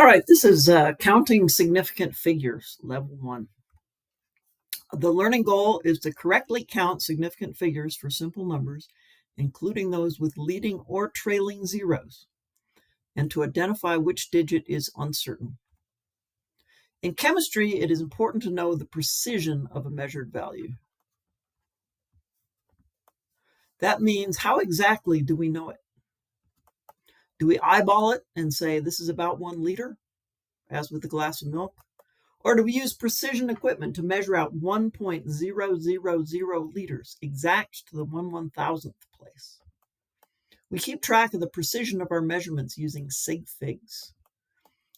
All right, this is counting significant figures, level 1. The learning goal is to correctly count significant figures for simple numbers, including those with leading or trailing zeros, and to identify which digit is uncertain. In chemistry, it is important to know the precision of a measured value. That means, how exactly do we know it? Do we eyeball it and say this is about 1 liter, as with a glass of milk? Or do we use precision equipment to measure out 1.000 liters, exact to the 1/1000th place? We keep track of the precision of our measurements using sig figs.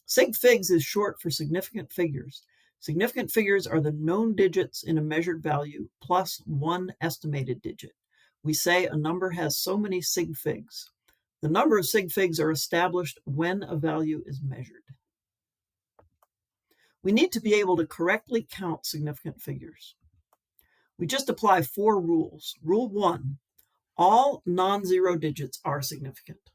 Sig figs is short for significant figures. Significant figures are the known digits in a measured value plus 1 estimated digit. We say a number has so many sig figs. The number of sig figs are established when a value is measured. We need to be able to correctly count significant figures. We just apply 4 rules. Rule 1, all non-zero digits are significant.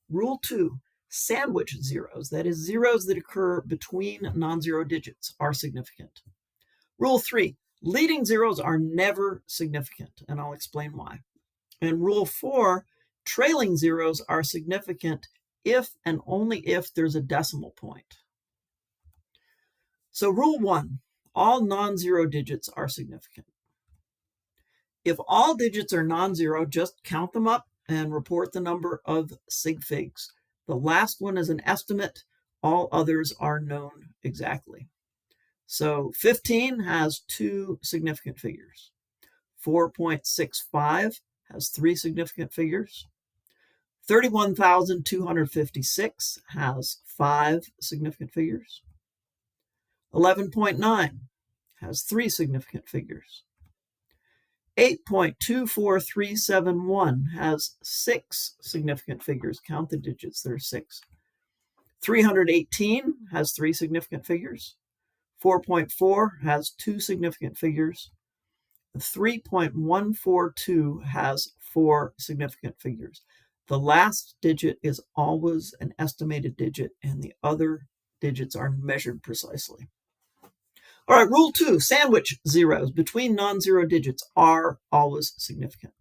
Rule 2, sandwich zeros, that is, zeros that occur between non-zero digits, are significant. Rule 3, leading zeros are never significant, and I'll explain why. And Rule 4, trailing zeros are significant if and only if there's a decimal point. So Rule 1, all non-zero digits are significant. If all digits are non-zero, just count them up and report the number of sig figs. The last one is an estimate. All others are known exactly. So 15 has 2 significant figures. 4.65 has 3 significant figures. 31,256 has 5 significant figures. 11.9 has 3 significant figures. 8.24371 has 6 significant figures. Count the digits, there are 6. 318 has 3 significant figures. 4.4 has 2 significant figures. 3.142 has 4 significant figures. The last digit is always an estimated digit, and the other digits are measured precisely. All right, rule 2, sandwich zeros between non-zero digits are always significant.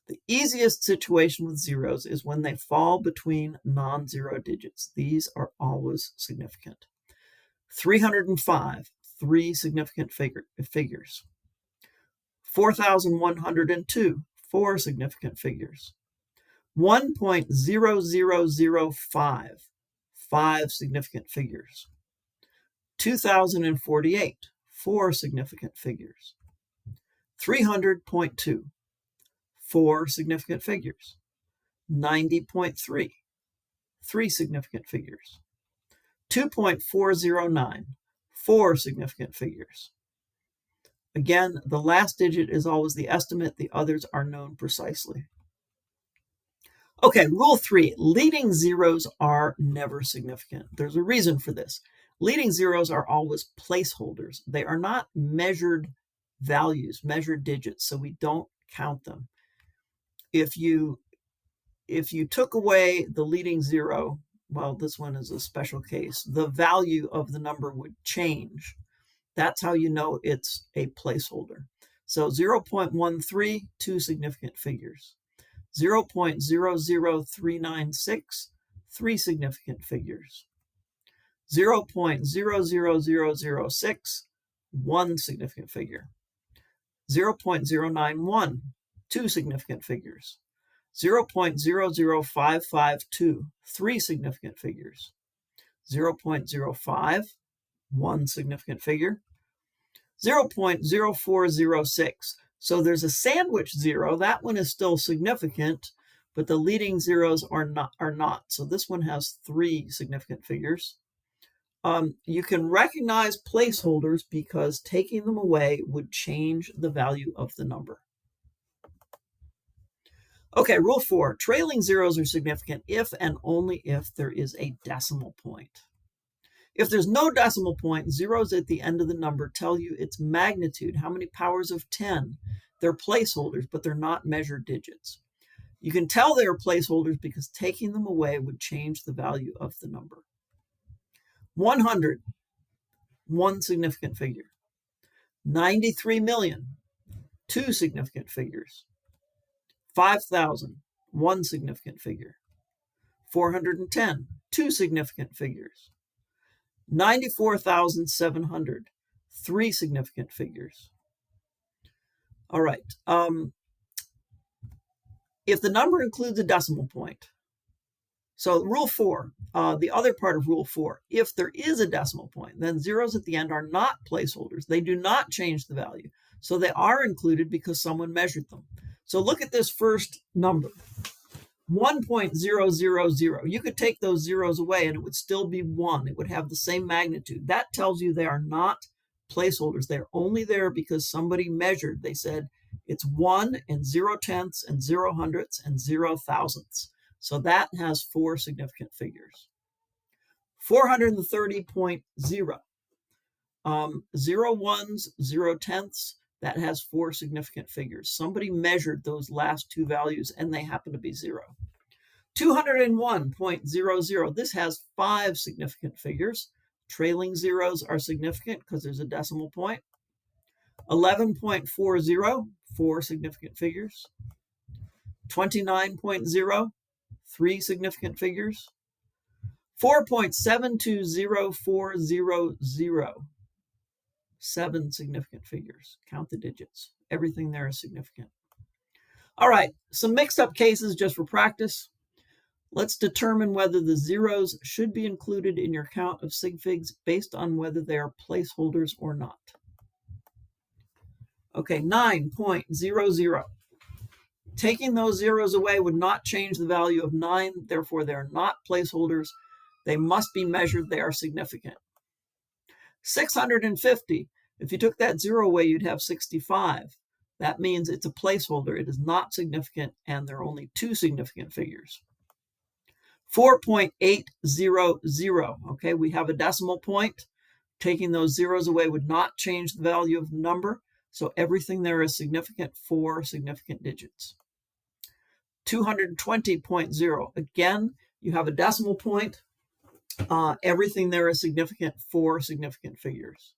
The easiest situation with zeros is when they fall between non-zero digits. These are always significant. 305, 3 significant figures. 4,102, 4 significant figures. 1.0005, 5 significant figures. 2,048, 4 significant figures. 300.2, 4 significant figures. 90.3, 3 significant figures. 2.409, 4 significant figures. Again, the last digit is always the estimate. The others are known precisely. Okay, rule 3, leading zeros are never significant. There's a reason for this. Leading zeros are always placeholders. They are not measured values, measured digits, so we don't count them. If you took away the leading zero, well, this one is a special case, the value of the number would change. That's how you know it's a placeholder. So 0.13, 2 significant figures. 0.00396, 3 significant figures. 0.00006, 1 significant figure. 0.091, 2 significant figures. 0.00552, 3 significant figures. 0.05, 1 significant figure. 0.0406. So there's a sandwich zero. That one is still significant, but the leading zeros are not. So this one has 3 significant figures. You can recognize placeholders because taking them away would change the value of the number. Okay, rule 4, trailing zeros are significant if and only if there is a decimal point. If there's no decimal point, zeros at the end of the number tell you its magnitude, how many powers of 10. They're placeholders, but they're not measured digits. You can tell they are placeholders because taking them away would change the value of the number. 100, one significant figure. 93 million, two significant figures. 5,000, one significant figure. 410, two significant figures. 94,700, three significant figures. All right. If the number includes a decimal point, so rule 4, the other part of rule 4, if there is a decimal point, then zeros at the end are not placeholders. They do not change the value. So they are included because someone measured them. So look at this first number, 1.000. You could take those zeros away and it would still be 1. It would have the same magnitude. That tells you they are not placeholders. They're only there because somebody measured. They said it's 1 and 0 tenths and 0 hundredths and 0 thousandths. So that has 4 significant figures. 430.0. 0 ones, 0 tenths, that has 4 significant figures. Somebody measured those last 2 values and they happen to be 0. 201.00. This has 5 significant figures. Trailing zeros are significant because there's a decimal point. 11.40, 4 significant figures. 29.0, 3 significant figures. 4.720400, 7 significant figures. Count the digits. Everything there is significant. All right, some mixed up cases just for practice. Let's determine whether the zeros should be included in your count of sig figs based on whether they are placeholders or not. Okay, 9.00. Taking those zeros away would not change the value of 9, therefore they're not placeholders. They must be measured, they are significant. 650, if you took that 0 away, you'd have 65. That means it's a placeholder, it is not significant, and there are only 2 significant figures. 4.800, okay, we have a decimal point. Taking those zeros away would not change the value of the number, so everything there is significant, 4 significant digits. 220.0, again, you have a decimal point. Everything there is significant, 4 significant figures.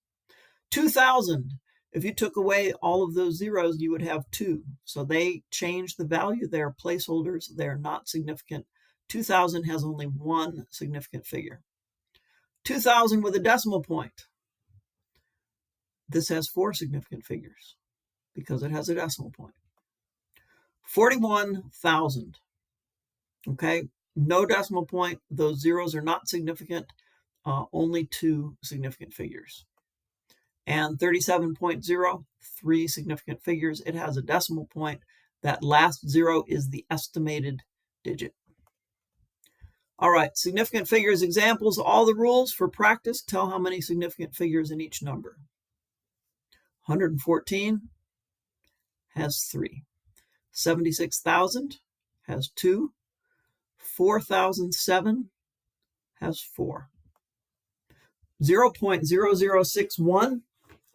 2,000, if you took away all of those zeros, you would have 2. So they change the value. They are placeholders. They are not significant. 2,000 has only 1 significant figure. 2,000 with a decimal point. This has 4 significant figures because it has a decimal point. 41,000. Okay, no decimal point. Those zeros are not significant. Only 2 significant figures. And 37.0, 3 significant figures. It has a decimal point. That last 0 is the estimated digit. All right, significant figures examples. All the rules for practice tell how many significant figures in each number. 114 has 3. 76,000 has 2. 4,007 has 4. 0.0061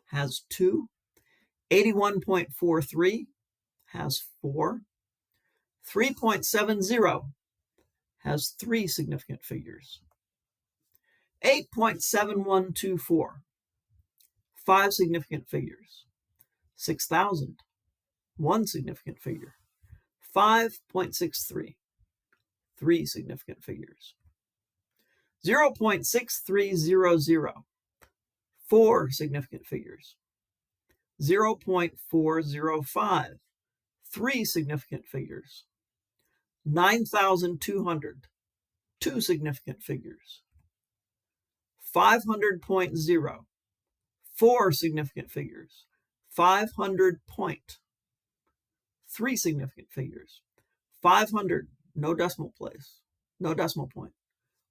has 2. 81.43 has 4. 3.70 has 3 significant figures. 8.7124, 5 significant figures. 6,000, 1 significant figure. 5.63, 3 significant figures. 0.6300, 4 significant figures. 0.405, 3 significant figures. 9,200, 2 significant figures. 500.0, 4 significant figures. 500 point, 3 significant figures. 500, no decimal place, no decimal point,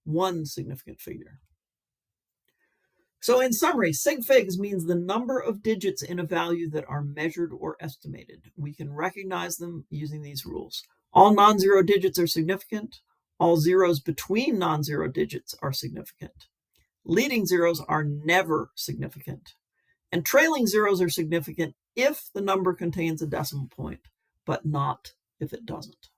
1 significant figure. So in summary, sig figs means the number of digits in a value that are measured or estimated. We can recognize them using these rules. All non-zero digits are significant. All zeros between non-zero digits are significant. Leading zeros are never significant. And trailing zeros are significant if the number contains a decimal point, but not if it doesn't.